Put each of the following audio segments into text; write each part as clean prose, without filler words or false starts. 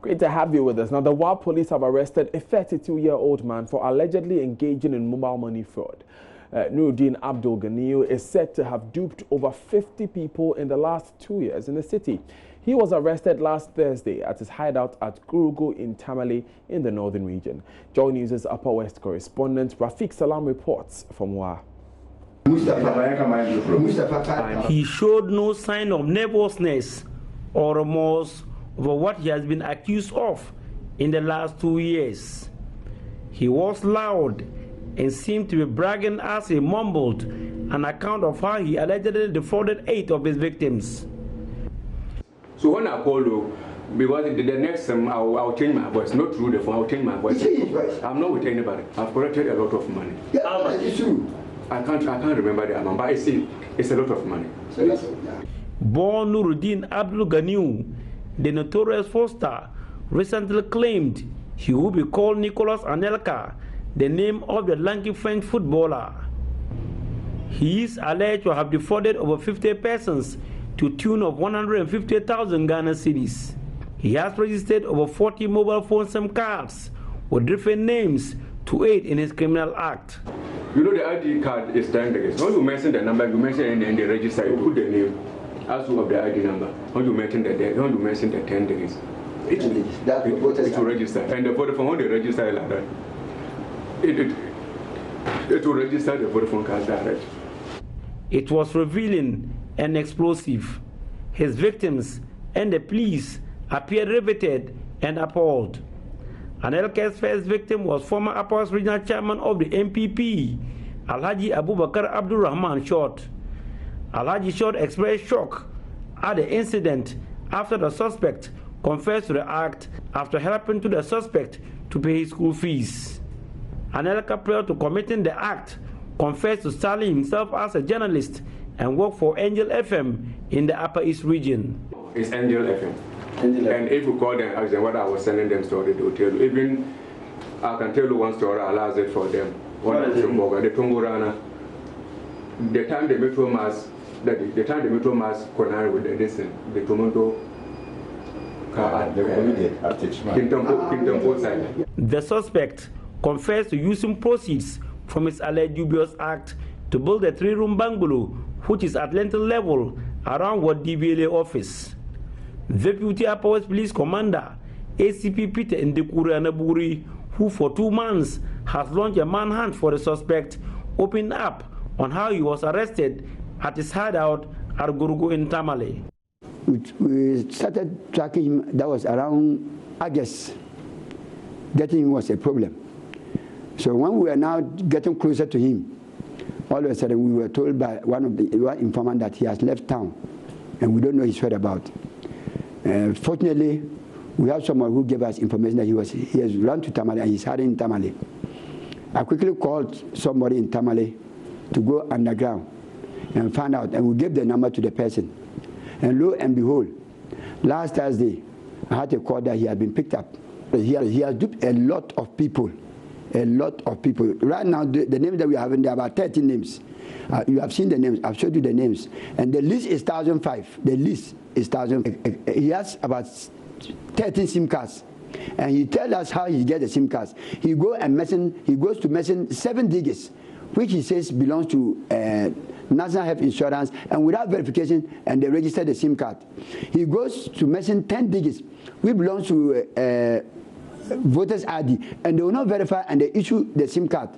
Great to have you with us. Now, the Wa police have arrested a 32-year-old man for allegedly engaging in mobile money fraud. Nuruddin Abdul Ganiyu is said to have duped over 50 people in the last 2 years in the city. He was arrested last Thursday at his hideout at Gurugu in Tamale in the northern region. Joy News' Upper West correspondent Rafiq Salam reports from Wa. He showed no sign of nervousness or remorse over what he has been accused of in the last 2 years. He was loud and seemed to be bragging as he mumbled an account of how he allegedly defrauded 8 of his victims. So when I call you, because the next time I'll change my voice, not through the phone, I'll change my voice. I'm not with anybody. I've collected a lot of money. How much is true? I can't remember the amount, but it's a lot of money. Born Nuruddin Abdul Ganiyu, the notorious fraudster, recently claimed he would be called Nicolas Anelka, the name of the lanky French footballer. He is alleged to have defrauded over 50 persons to the tune of 150,000 Ghana cedis. He has registered over 40 mobile phone SIM cards with different names to aid in his criminal act. You know the ID card is 10 digits. When you mention the number, you mention in the register, you put the name as of the ID number. When you mention the 10 digits, it will register. And the Vodafone, when they register like that, it will register the Vodafone card direct. It was revealing and explosive. His victims and the police appeared riveted and appalled. Anelka's first victim was former Upper West Regional Chairman of the MPP, Alhaji Abubakar Abdul Rahman Short. Alhaji Short expressed shock at the incident after the suspect confessed to the act after helping to the suspect to pay his school fees. Anelka, prior to committing the act, confessed to styling himself as a journalist and worked for Angel FM in the Upper East region. It's Angel FM. And if you call them, ask them what I was sending them story, they will tell you. Even I can tell you one story, I allow it for them. One of the Tungurana, the time the Metro Mass, connected with the Toronto car at the suspect confessed to using proceeds from his alleged dubious act to build a 3-room bungalow, which is at rental level around what DVLA office. Deputy Upper West Police Commander ACP Peter Ndekuru Anaburi, who for 2 months has launched a manhunt for the suspect, opened up on how he was arrested at his hideout at Gurugu in Tamale. We started tracking him, that was around August. Getting him was a problem. So when we were now getting closer to him, all of a sudden we were told by one informant that he has left town and we don't know his whereabouts. Fortunately, we have someone who gave us information that he has run to Tamale and he's hiding in Tamale. I quickly called somebody in Tamale to go underground and find out, and we gave the number to the person. And lo and behold, last Thursday, I had a call that he had been picked up. He has duped a lot of people. A lot of people. Right now, the names that we are having, there are about 13 names. You have seen the names. I've showed you the names. And the list is 1,005. The list is 1,000. He has about 13 SIM cards. And he tells us how he gets the SIM cards. He goes to mention 7 digits, which he says belongs to National Health Insurance, and without verification, and they register the SIM card. He goes to mention 10 digits, which belongs to voters ID, and they will not verify and they issue the SIM card.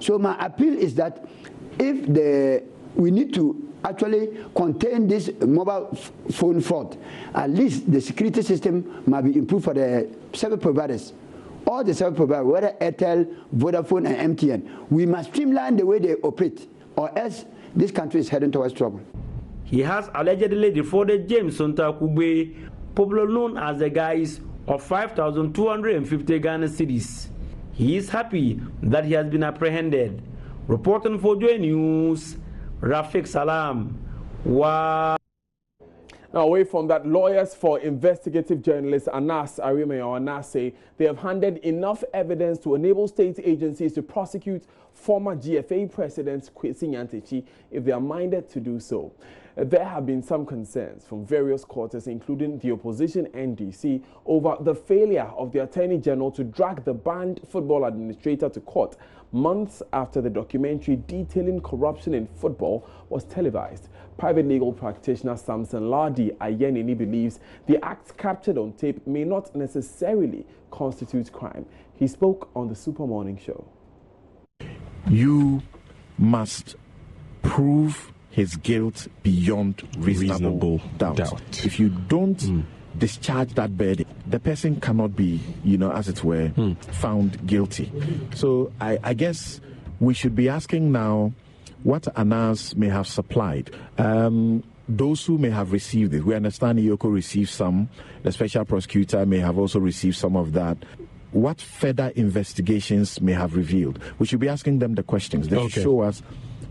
So my appeal is that if we need to actually contain this mobile phone fraud, at least the security system might be improved for the service providers. All the service providers, whether Airtel, Vodafone, and MTN, we must streamline the way they operate, or else this country is heading towards trouble. He has allegedly defrauded James Sontakugbe, popularly known as the Guys, of 5,250 Ghana cedis. He is happy that he has been apprehended. Reporting for Joy News, Rafiq Salam. Wow. Now, away from that, lawyers for investigative journalist Anas Arimeo say they have handed enough evidence to enable state agencies to prosecute former GFA President Kwesi Nyantakyi if they are minded to do so. There have been some concerns from various quarters, including the opposition NDC, over the failure of the Attorney General to drag the banned football administrator to court months after the documentary detailing corruption in football was televised. Private legal practitioner Samson Lardi Ayenini believes the acts captured on tape may not necessarily constitute crime. He spoke on the Super Morning Show. You must prove his guilt beyond reasonable doubt. If you don't discharge that burden, the person cannot be, as it were, found guilty. So I guess we should be asking now what ANAS may have supplied. Those who may have received it, we understand Iyoko received some, the special prosecutor may have also received some of that. What further investigations may have revealed? We should be asking them the questions. They should show us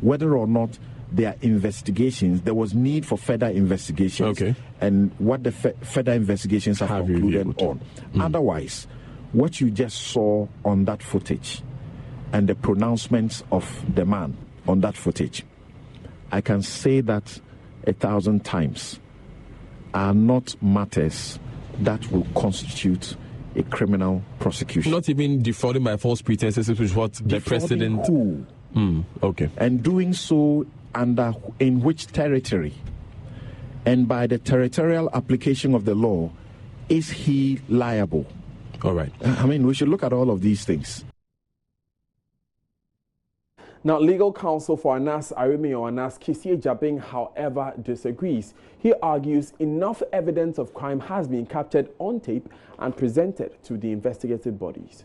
whether or not their investigations, there was need for further investigations, and what the further investigations have concluded on. Otherwise, what you just saw on that footage and the pronouncements of the man on that footage, I can say that 1,000 times, are not matters that will constitute a criminal prosecution. Not even defrauding by false pretenses, which is what the president... Who? And doing so in which territory? And by the territorial application of the law, is he liable? All right. I mean, we should look at all of these things. Now, legal counsel for ANAS, Arimio ANAS, Kisie Jabing, however, disagrees. He argues enough evidence of crime has been captured on tape and presented to the investigative bodies.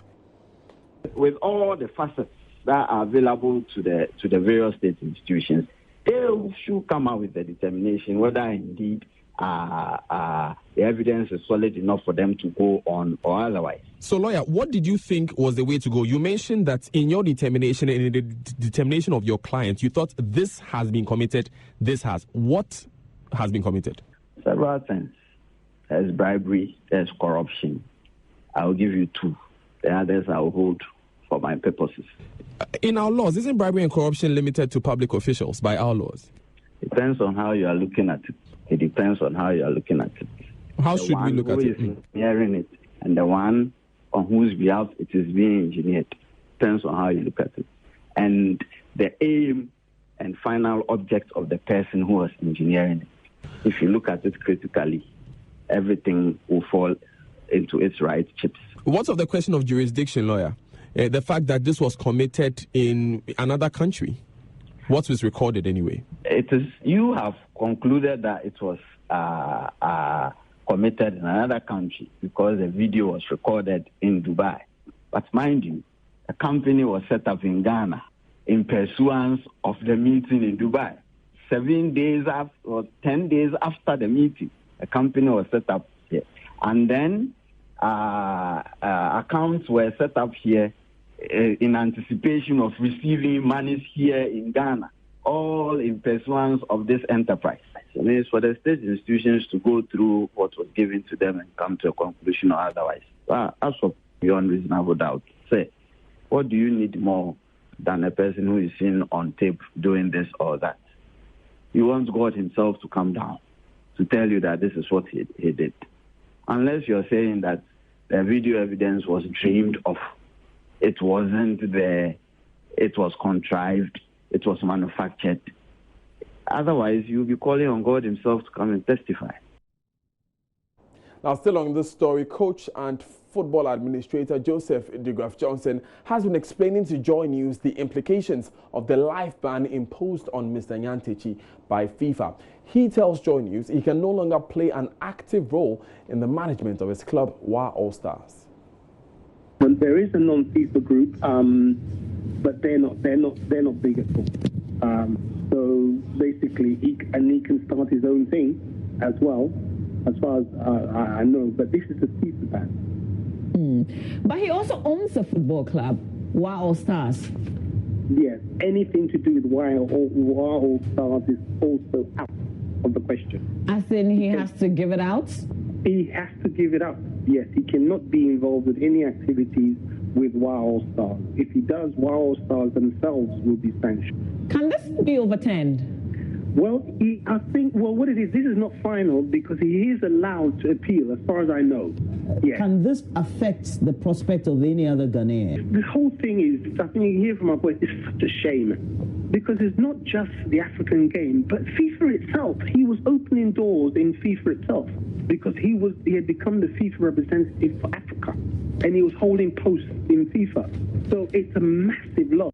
With all the facets that are available to the various state institutions, they should come out with a determination whether indeed the evidence is solid enough for them to go on or otherwise. So, lawyer, what did you think was the way to go? You mentioned that in your determination and in the determination of your client, you thought this has been committed, this has. What has been committed? Several things. There's bribery, there's corruption. I'll give you two. The others I'll hold for my purposes. In our laws, isn't bribery and corruption limited to public officials by our laws? Depends on how you are looking at it. It depends on how you are looking at it. How should we look at it? The one who is engineering it and the one on whose behalf it is being engineered. Depends on how you look at it. And the aim and final object of the person who was engineering it. If you look at it critically, everything will fall into its right chips. What's of the question of jurisdiction, lawyer? The fact that this was committed in another country. What was recorded anyway? It is. You have concluded that it was committed in another country because the video was recorded in Dubai. But mind you, a company was set up in Ghana in pursuance of the meeting in Dubai. 7 days after, or 10 days after the meeting, a company was set up here. And then accounts were set up here in anticipation of receiving monies here in Ghana, all in pursuance of this enterprise. So it is for the state institutions to go through what was given to them and come to a conclusion or otherwise. As for beyond reasonable doubt, say, what do you need more than a person who is seen on tape doing this or that? You want God himself to come down to tell you that this is what he did. Unless you're saying that the video evidence was dreamed of. It wasn't there. It was contrived. It was manufactured. Otherwise, you'll be calling on God himself to come and testify. Now, still on this story, coach and football administrator Joseph DeGraff Johnson has been explaining to Joy News the implications of the life ban imposed on Mr. Nyantechi by FIFA. He tells Joy News he can no longer play an active role in the management of his club, WA All Stars. There is a non-FIFA group, but they're not big at all. So basically, he can start his own thing as well, as far as I know. But this is a FIFA ban. But he also owns a football club, WA All Stars. Yes, anything to do with WA All Stars is also out of the question. As in, he has to give it out? He has to give it up. Yes, he cannot be involved with any activities with WA All Stars. If he does, WA All Stars themselves will be sanctioned. Can this be overturned? Well, I think, what it is, this is not final because he is allowed to appeal, as far as I know. Yeah. Can this affect the prospect of any other Ghanaian? The whole thing is, I think you hear from our voice, it's such a shame. Because it's not just the African game, but FIFA itself. He was opening doors in FIFA itself because he had become the FIFA representative for Africa. And he was holding posts in FIFA. So it's a massive loss.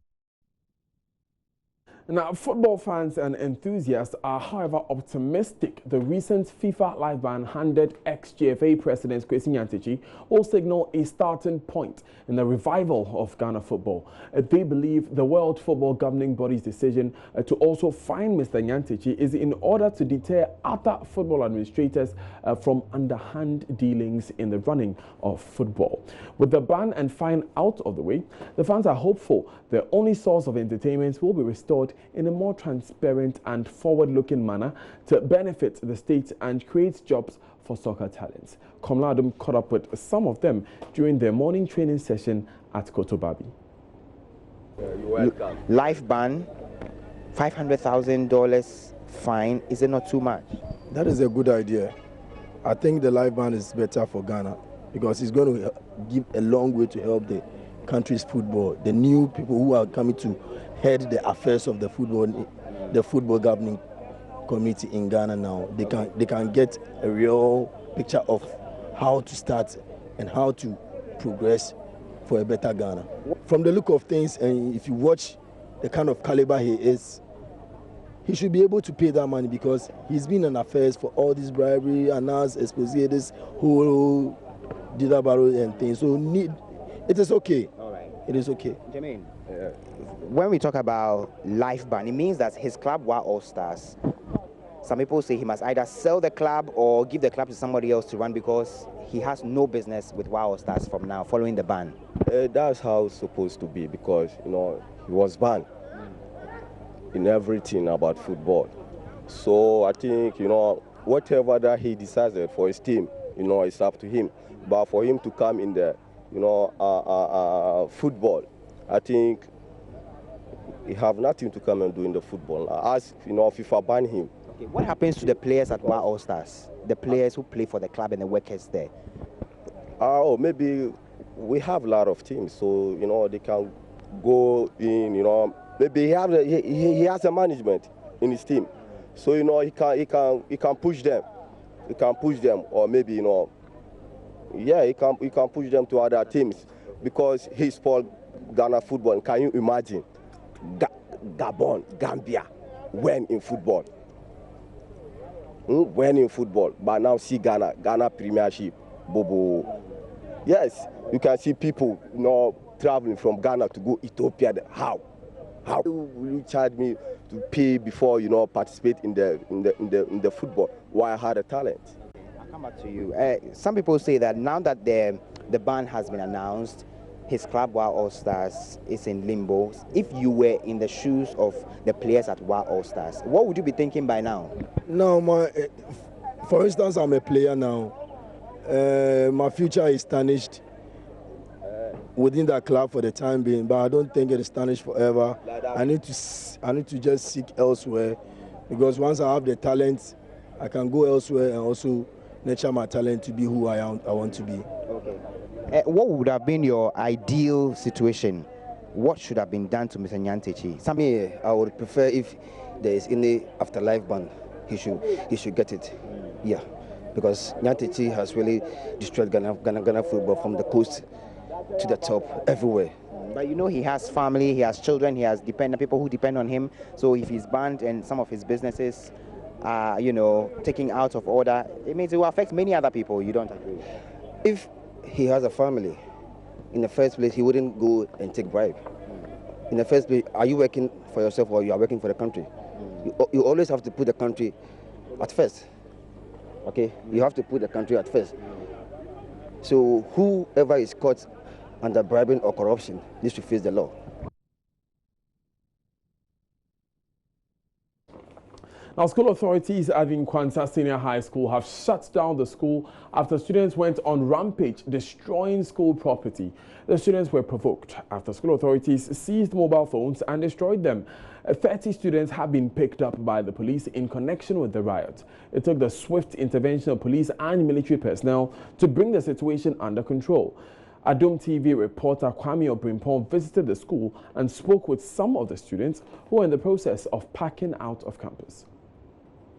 Now, football fans and enthusiasts are, however, optimistic the recent FIFA live ban handed ex-GFA President Kwesi Nyantakyi will signal a starting point in the revival of Ghana football. They believe the World Football Governing Body's decision to also fine Mr. Nyantakyi is in order to deter other football administrators from underhand dealings in the running of football. With the ban and fine out of the way, the fans are hopeful the only source of entertainment will be restored in a more transparent and forward-looking manner to benefit the state and create jobs for soccer talents. Komladum caught up with some of them during their morning training session at Kotobabi. You're welcome. Life ban, $500,000 fine. Is it not too much? That is a good idea. I think the life ban is better for Ghana because it's going to give a long way to help the country's football. The new people who are coming to head the affairs of the football governing committee in Ghana now, they can get a real picture of how to start and how to progress for a better Ghana. From the look of things, and if you watch the kind of caliber he is, he should be able to pay that money because he's been in affairs for all this bribery, announced, exposé, this whole didabaro and things. So it is okay. All right. It is okay. Jermaine, when we talk about life ban, it means that his club, Wa All Stars, some people say he must either sell the club or give the club to somebody else to run because he has no business with Wa All Stars from now, following the ban. That's how it's supposed to be because, he was banned in everything about football. So I think, whatever that he decided for his team, it's up to him. But for him to come in the, football, I think he have nothing to come and do in the football. As FIFA ban him. Okay. What happens to the players at Wa All Stars? The players who play for the club and the workers there? Maybe we have a lot of teams, so they can go in. Maybe he has a management in his team, so he can push them. He can push them, or maybe he can push them to other teams because he spoiled Ghana football. Can you imagine Gabon, Gambia, when in football? When in football, but now see Ghana Premiership, Bobo. Yes, you can see people traveling from Ghana to go Ethiopia. How will you charge me to pay before participate in the football? Why I had a talent? I'll come back to you. Some people say that now that the ban has been announced, his club Wa All Stars is in limbo. If you were in the shoes of the players at Wa All Stars, what would you be thinking by now? No, for instance, I'm a player now. My future is tarnished within that club for the time being, but I don't think it is tarnished forever. I need to just seek elsewhere because once I have the talent, I can go elsewhere and also nurture my talent to be who I want to be. Okay. What would have been your ideal situation? What should have been done to Mr. Nyantakyi? I would prefer if there is any afterlife ban, he should get it. Yeah, because Nyantakyi has really destroyed Ghana football from the coast to the top, everywhere. But he has family, he has children, he has people who depend on him. So if he's banned and some of his businesses are, taken out of order, it means it will affect many other people. You don't agree? If he has a family, in the first place, he wouldn't go and take bribe. In the first place, are you working for yourself or you are working for the country? You always have to put the country at first. Okay? You have to put the country at first. So whoever is caught under bribing or corruption needs to face the law. Now, school authorities at Nkwanta Senior High School have shut down the school after students went on rampage destroying school property. The students were provoked after school authorities seized mobile phones and destroyed them. 30 students have been picked up by the police in connection with the riot. It took the swift intervention of police and military personnel to bring the situation under control. Adom TV reporter Kwame Obrimpong visited the school and spoke with some of the students who are in the process of packing out of campus.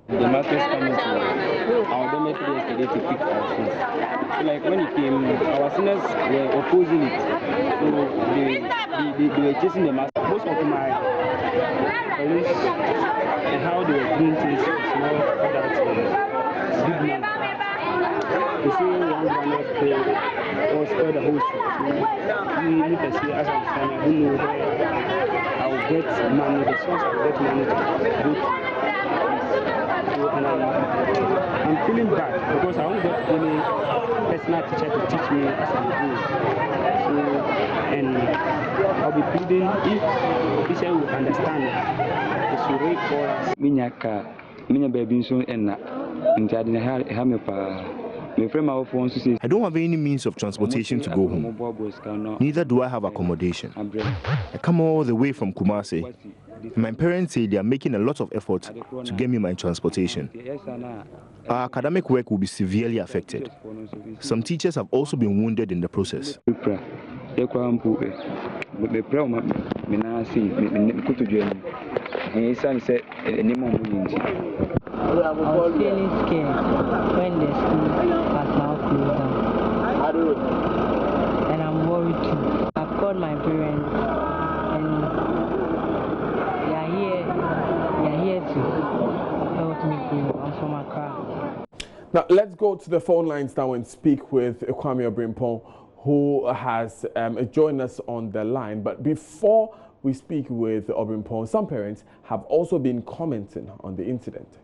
The masters coming to our dormitory yesterday to pick our phones. So like when it came, our seniors were opposing it. So they were chasing the master. Most of my colleagues and how they were doing things was more that big man. They say one man was for the whole street. So we need to see as I understand, I don't know where I will get money, the source I will get money to go to. And I'm feeling bad because I won't get any personal teacher to teach me as I'm doing. So, and I'll be pleading if teacher will understand, they should read for us. I don't have any means of transportation to go home. Neither do I have accommodation. I come all the way from Kumasi. My parents say they are making a lot of effort to get me my transportation. Our academic work will be severely affected. Some teachers have also been wounded in the process. I was feeling scared when the school has now closed down. And I'm worried too. I've called my parents and they are here to help me go. I'm from Accra. Now, let's go to the phone lines now and speak with Kwame Obrimpong, who has joined us on the line. But before we speak with Obrimpong, some parents have also been commenting on the incident.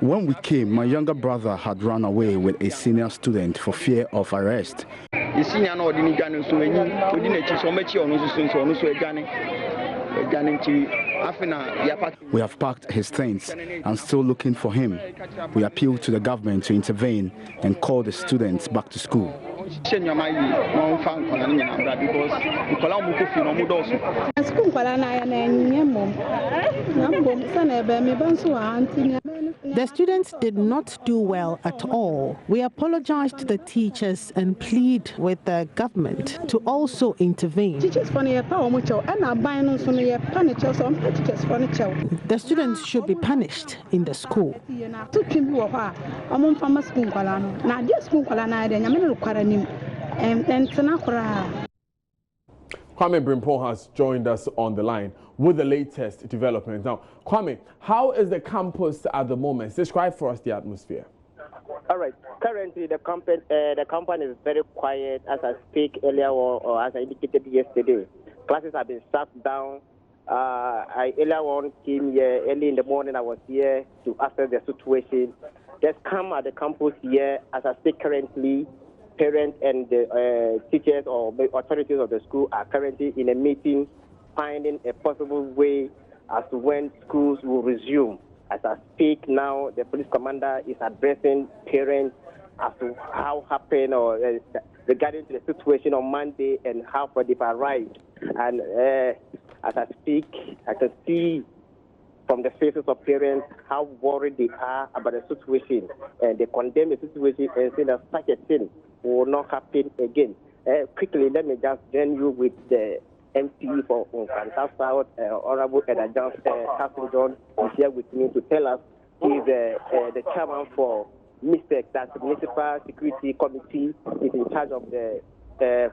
When we came, my younger brother had run away with a senior student for fear of arrest. We have packed his things and still looking for him. We appeal to the government to intervene and call the students back to school. The students did not do well at all. We apologize to the teachers and plead with the government to also intervene. The students should be punished in the school. Kwame Obrimpong has joined us on the line with the latest development. Now, Kwame, how is the campus at the moment? Describe for us the atmosphere. All right. Currently, the company is very quiet as I speak earlier or as I indicated yesterday. Classes have been shut down. I earlier on came here early in the morning. I was here to assess the situation. Just come at the campus here as I speak currently. Parents and the teachers or authorities of the school are currently in a meeting, finding a possible way as to when schools will resume. As I speak now, the police commander is addressing parents as to how happened or regarding to the situation on Monday and how far they've arrived. And as I speak, I can see from the faces of parents how worried they are about the situation, and they condemn the situation and say that such a thing will not happen again. Quickly, let me just join you with the MP for Nkwanta South, Honorable Edda Castle John, is here with me to tell us he's the chairman for Midday, that's the Municipal Security Committee. He's in charge of the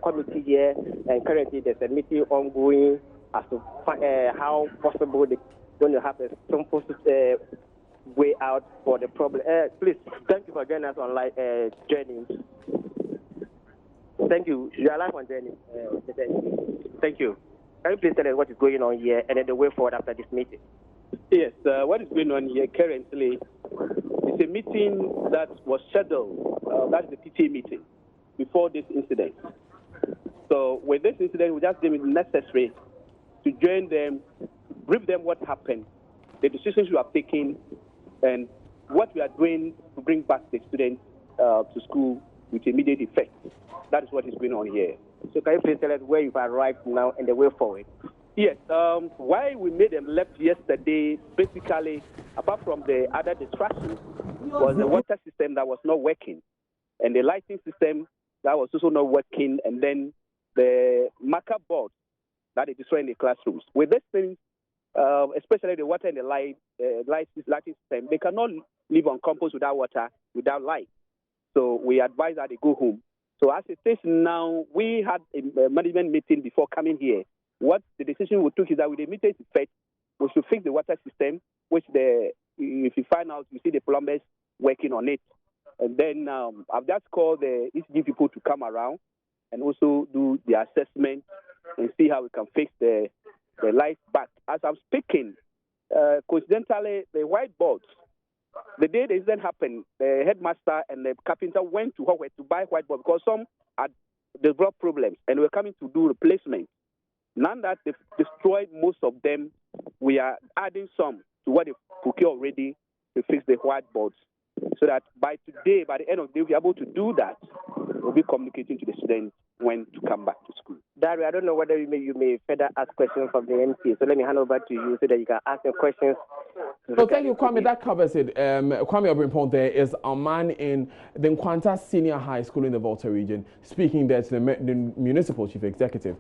committee here, and currently there's a meeting ongoing as to how possible they're going to have a simple way out for the problem. Please, thank you for joining us on live journey. Thank you. You are live on journey. Thank you. Can you please tell us what is going on here and then the way forward after this meeting? Yes, what is going on here currently is a meeting that was scheduled, that's the PTA meeting, before this incident. So with this incident, we just deemed it necessary to join them, brief them what happened, the decisions we have taken, and what we are doing to bring back the students to school with immediate effect. That is what is going on here. So can you please tell us where you've arrived now and the way forward? Yes, why we made them left yesterday, basically, apart from the other distractions, was the water system that was not working, and the lighting system that was also not working, and then the marker board that is destroying the classrooms. With these things, especially the water and the lighting system, they cannot live on campus without water, without light. So we advise that they go home. So as it is now, we had a management meeting before coming here. What the decision we took is that with the immediate effect, we should fix the water system, which if you find out, you see the plumbers working on it. And then I've just called the ECG people to come around and also do the assessment and see how we can fix the lights back. As I'm speaking, coincidentally, the whiteboards, the day the incident happened, the headmaster and the carpenter went to Howard to buy whiteboards because some had developed problems and were coming to do replacement. Now that they've destroyed most of them, we are adding some to what they procure already to fix the whiteboards, so that by today, by the end of the day, we'll be able to do that. We'll be communicating to the students when to come back to school. Dari, I don't know whether you may further ask questions from the MP, so let me hand over to you so that you can ask your questions. So thank you, Kwame. That covers it. Kwame Obrimpong there is a man in the Nkwanta Senior High School in the Volta region, speaking there to the municipal chief executive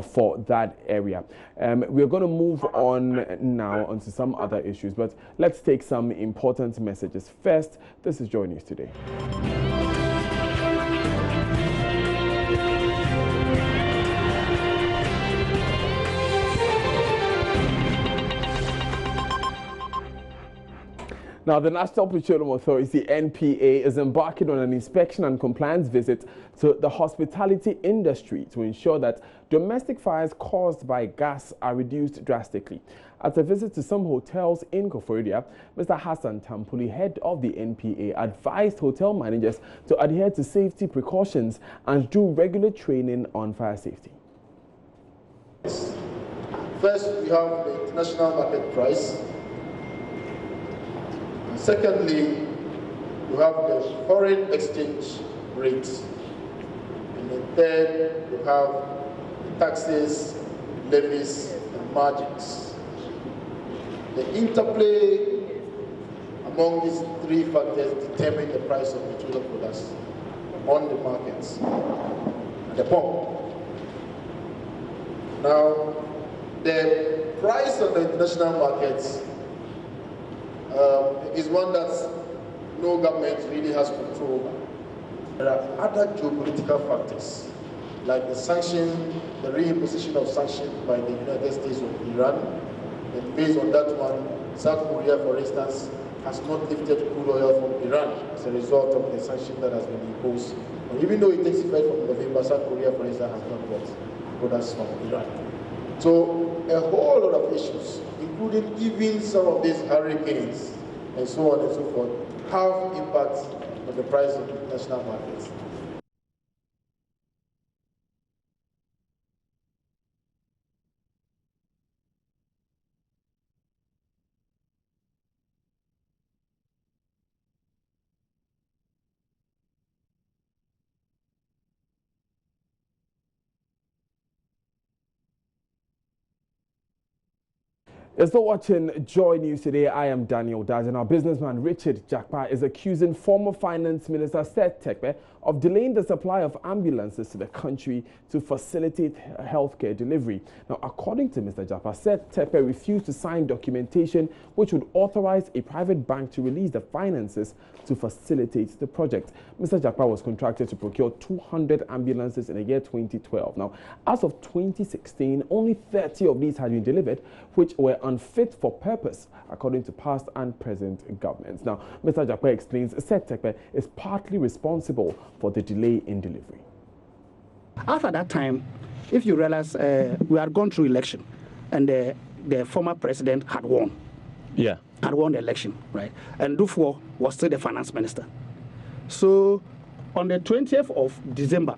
for that area. We're going to move on now onto some other issues, but let's take some important messages. First, this is Joy News Today. Now, the National Petroleum Authority, NPA, is embarking on an inspection and compliance visit to the hospitality industry to ensure that domestic fires caused by gas are reduced drastically. At a visit to some hotels in Koforidua, Mr. Hassan Tampuli, head of the NPA, advised hotel managers to adhere to safety precautions and do regular training on fire safety. First, we have the international market price. Secondly, we have the foreign exchange rate. And then third, we have taxes, levies, and margins. The interplay among these three factors determine the price of petroleum products on the markets at the pump. Now, the price on the international markets is one that no government really has control over. There are other geopolitical factors, like the sanction, the reimposition of sanctions by the United States on Iran. And based on that one, South Korea, for instance, has not lifted crude oil from Iran as a result of the sanction that has been imposed. And even though it takes effect from November, South Korea, for instance, has not bought products from Iran. So a whole lot of issues, including even some of these hurricanes and so on and so forth, have impacts on the price of international markets. You're still watching Joy News Today. I am Daniel Daz, and our businessman Richard Jakpa is accusing former Finance Minister Seth Terkper of delaying the supply of ambulances to the country to facilitate healthcare delivery. Now, according to Mr. Jakpa, Seth Terkper refused to sign documentation which would authorize a private bank to release the finances to facilitate the project. Mr. Jakpa was contracted to procure 200 ambulances in the year 2012. Now, as of 2016, only 30 of these had been delivered, which were unfit for purpose, according to past and present governments. Now, Mr. Jakpa explains Seth Terkper is partly responsible for the delay in delivery. After that time, if you realize we had gone through election and the former president had won. Yeah. Had won the election, right? And Dufo was still the finance minister. So on the 20th of December,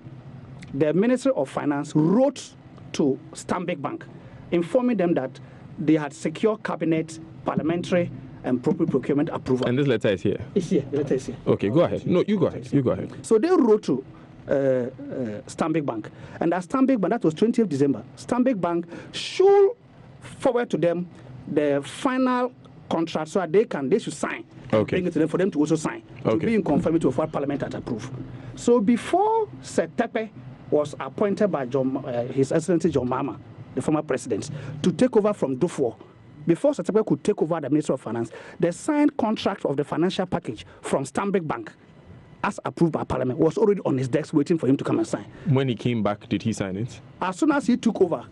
the Ministry of Finance wrote to Stanbic Bank informing them that they had secure cabinet, parliamentary, and proper procurement approval. And this letter is here? It's here. The letter is here. Okay, go ahead. No, you go ahead. You go ahead. So they wrote to Stanbic Bank. And at Stanbic Bank, that was 20th December, Stanbic Bank should forward to them the final contract so that they should sign. Okay. Bring it to them for them to also sign. To be in conformity with what Parliament had approved. So before Setepe was appointed by His Excellency John Mahama, the former president, to take over from Dufour, before Setepe could take over the Ministry of Finance, the signed contract of the financial package from Stanbic Bank, as approved by Parliament, was already on his desk waiting for him to come and sign. When he came back, did he sign it? As soon as he took over,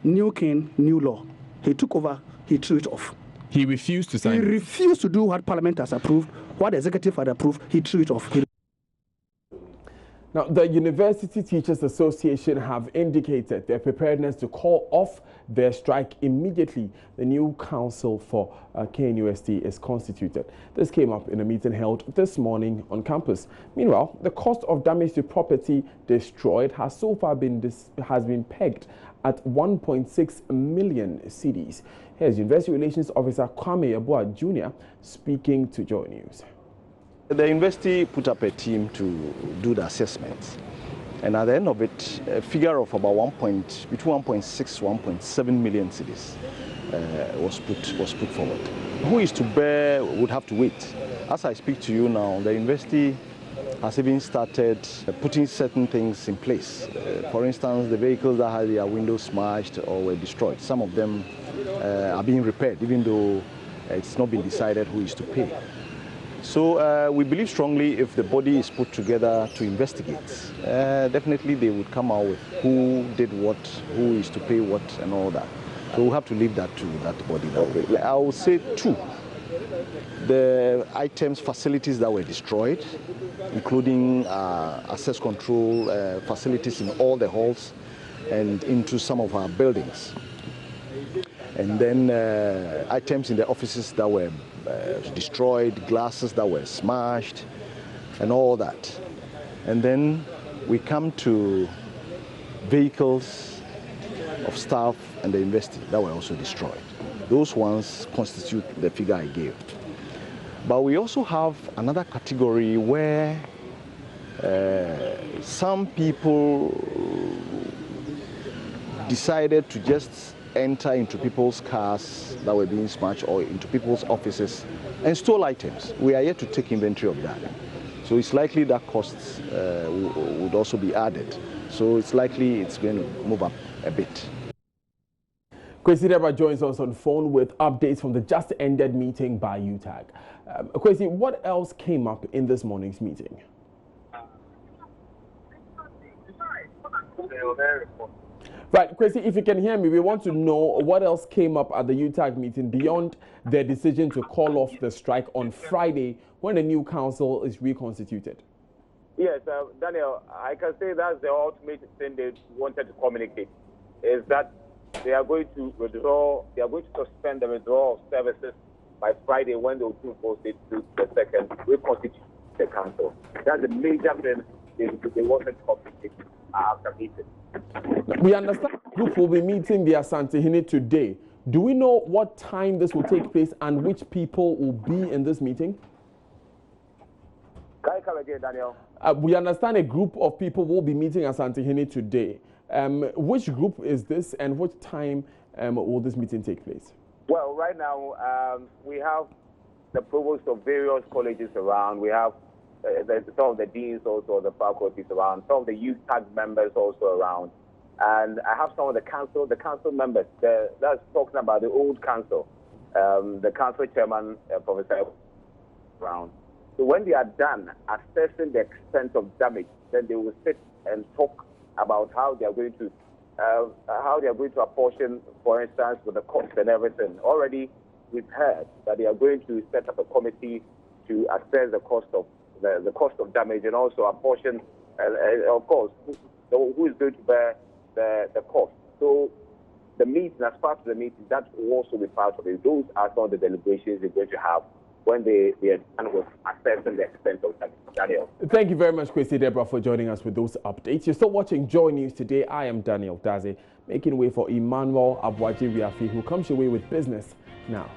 new king, new law, he took over, he threw it off. He refused to sign it? He refused to do what Parliament has approved, what the executive had approved, he threw it off. Now, the University Teachers Association have indicated their preparedness to call off their strike immediately the new council for KNUST is constituted. This came up in a meeting held this morning on campus. Meanwhile, the cost of damage to property destroyed has so far been pegged at 1.6 million cedis. Here's University Relations Officer Kwame Yeboah Jr. speaking to Joy News. The university put up a team to do the assessment, and at the end of it, a figure of about between 1.6 1.7 million cedis was put forward. Who is to bear would have to wait. As I speak to you now, the university has even started putting certain things in place. For instance, the vehicles that had their windows smashed or were destroyed, some of them are being repaired, even though it's not been decided who is to pay. So we believe strongly if the body is put together to investigate, definitely they would come out with who did what, who is to pay what and all that. So we'll have to leave that to that body. I will say two. The items, facilities that were destroyed, including access control facilities in all the halls and into some of our buildings. And then items in the offices that were destroyed, glasses that were smashed, and all that. And then we come to vehicles of staff and the university that were also destroyed. Those ones constitute the figure I gave. But we also have another category where some people decided to just enter into people's cars that were being smashed or into people's offices and stole items. We are yet to take inventory of that. So it's likely that costs would also be added. So it's likely it's going to move up a bit. Kwesi Debra joins us on phone with updates from the just ended meeting by UTAG. Kwesi, what else came up in this morning's meeting? Right, Kwesi, if you can hear me, we want to know what else came up at the UTAG meeting beyond their decision to call off the strike on Friday when the new council is reconstituted. Yes, Daniel, I can say that's the ultimate thing they wanted to communicate, is that they are going to suspend the withdrawal of services by Friday when they will post it to the second reconstitute the council. That's the major thing they wanted to communicate after meeting. We understand the group will be meeting the Asantehene today. Do we know what time this will take place and which people will be in this meeting? Can you come again, Daniel? We understand a group of people will be meeting Asantehene today. Which group is this and what time will this meeting take place? Well, right now we have the provost of various colleges around. We have some of the deans also, the faculties around, some of the UTAG members also around. And I have some of the council members. That's talking about the old council, the council chairman, Professor around. So when they are done assessing the extent of damage, then they will sit and talk about how they are going to apportion, for instance, with the cost and everything. Already, we've heard that they are going to set up a committee to assess the cost of damage and also apportion, of course, who is going to bear the cost. So the meeting, as part of the meeting, that will also be part of it. Those are some of the deliberations they're going to have when they are done with assessing the extent of that. Daniel. Thank you very much, Kwesi Deborah, for joining us with those updates. You're still watching Joy News today. I am Daniel Daze, making way for Emmanuel Abuaji Riafi, who comes your way with business now.